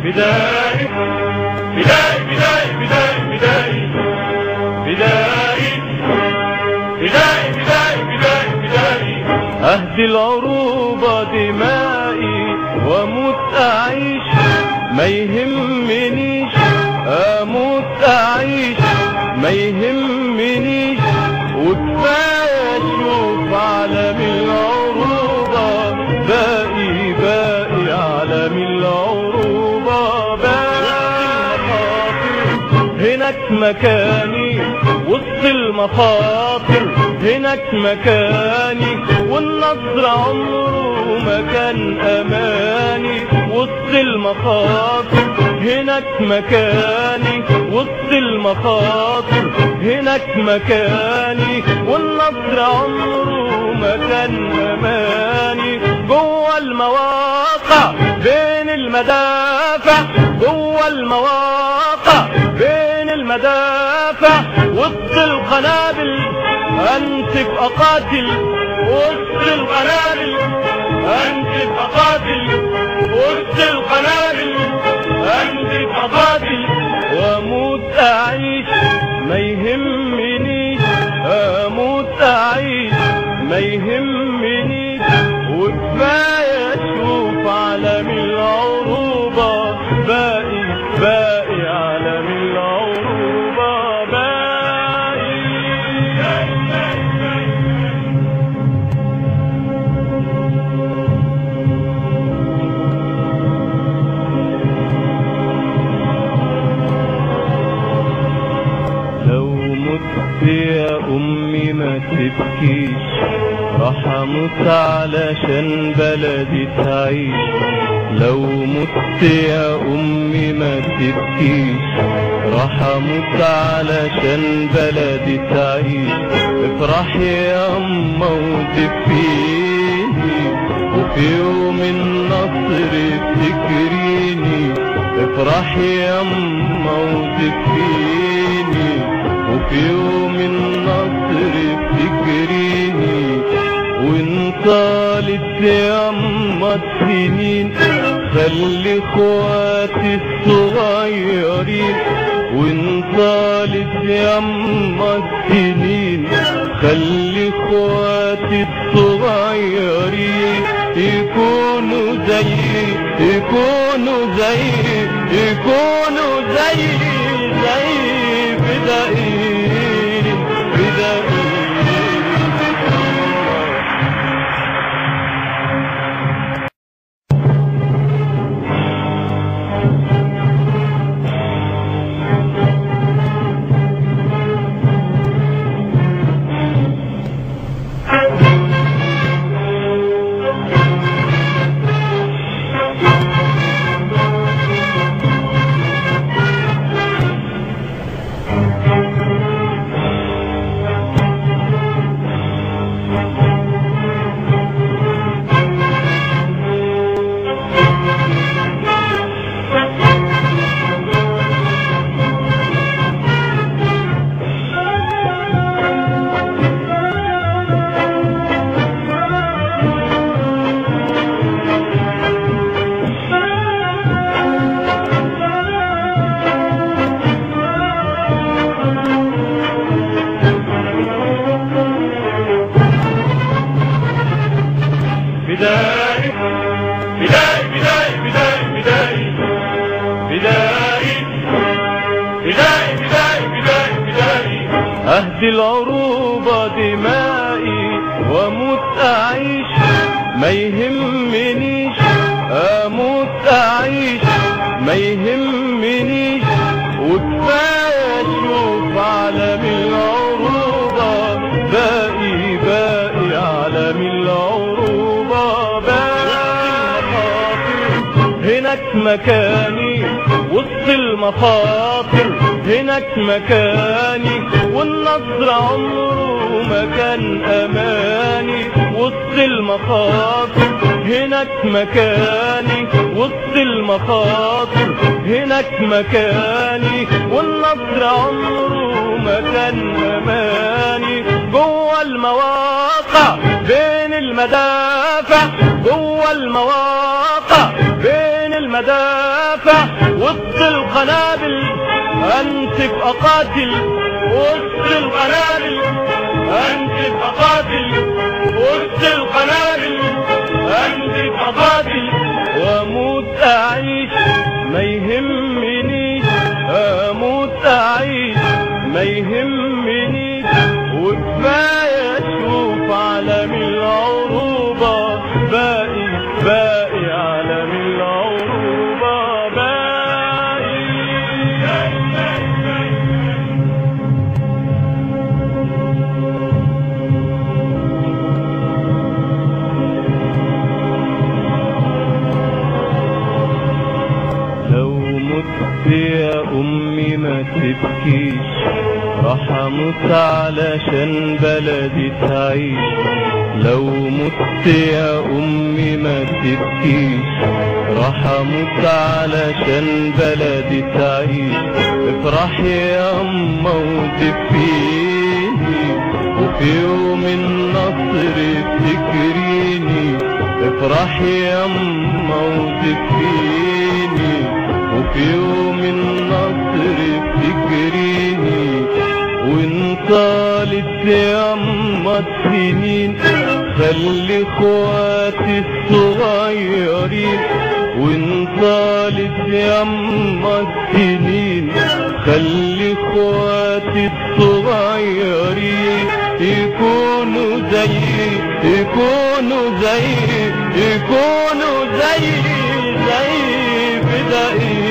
بدائي بدائي بدائي بدائي بدائي بدائي بدائي بدائي بدائي بدائي أهدي العروبة دمائي وأموت أعيش ما يهمنيش، أموت أعيش ما يهمنيش، وكفاية أشوف عالم العروبة باقي باقي عالم العروبة باقي. هناك مكاني وسط المخاطر، هناك مكاني والنصر عمره ما كان أماني وسط المخاطر، هناك مكاني وسط المخاطر، هناك مكاني والنصر عمره ما كان أماني. جوه المواقع بين المدافع، جوه المواقع بين المدافع، وسط القنابل أنتف أقاتل، وسط القنابل أنتف أقاتل، وسط القنابل أنتف أقاتل، وأموت أعيش ما يهمنيش، أموت أعيش ما يهمنيش، وكفاية أشوف عالم العروبة باقي باقي عالم العروبة باقي. لو مت يا أمي ما تبكيش، راح أموت علشان بلدي تعيش. لو مت يا أمي ما تبكيش، راح أموت علشان بلدي تعيش. افرحي يا أما ودفيني، وفي يوم النصر افتكريني. افرحي يا أما ودفيني، وفي يوم النصر افتكريني. وان طالت ياما السنين خلي اخواتي الصغيرين، وان طالت ياما السنين خلي اخواتي الصغيرين يكونوا زي يكونوا زي يكونوا زي بدائي بدائي. بدائي بدائي بدائي بدائي بدائي بدائي بدائي بدائي بدائي بدائي. أهدي العروبة دمائي وأموت أعيش ما يهمنيش، أموت أعيش ما يهمنيش، وكفاية أشوف عالم العروبة باقي باقي عالم العروبة باقي. هناك مكاني وسط المخاطر، هناك مكاني والنصر عمره ما كان أماني وسط المخاطر، هناك مكاني وسط المخاطر، هناك مكاني والنصر عمره ما كان أماني. جوه المواقع بين المدافع، جوه المواقع بين المدافع، ادفع وسط القنابل، انتف اقاتل وسط القنابل، انتف اقاتل وسط القنابل، انتف اقاتل واموت اعيش ما يهمنيش، اموت اعيش ما يهمنيش، وكفايه اشوف عالم العروبه باقي باقي عالم العروبه باقي. لو مت يا امي ما تبكيش، راح اموت علشان بلدي تعيش. لو مت يا امي ما تبكيش، راح اموت علشان بلدي تعيش. افرحي يا اما ودفيني، وفي يوم النصر افتكريني. افرحي يا اما ودفيني، وفي يوم النصر افتكريني. وان طالت ياما السنين خلي اخواتي الصغيرين. وان طالت ياما السنين خلي اخواتي الصغيرين يكونوا زي يكونوا زي يكونوا زي فدائي.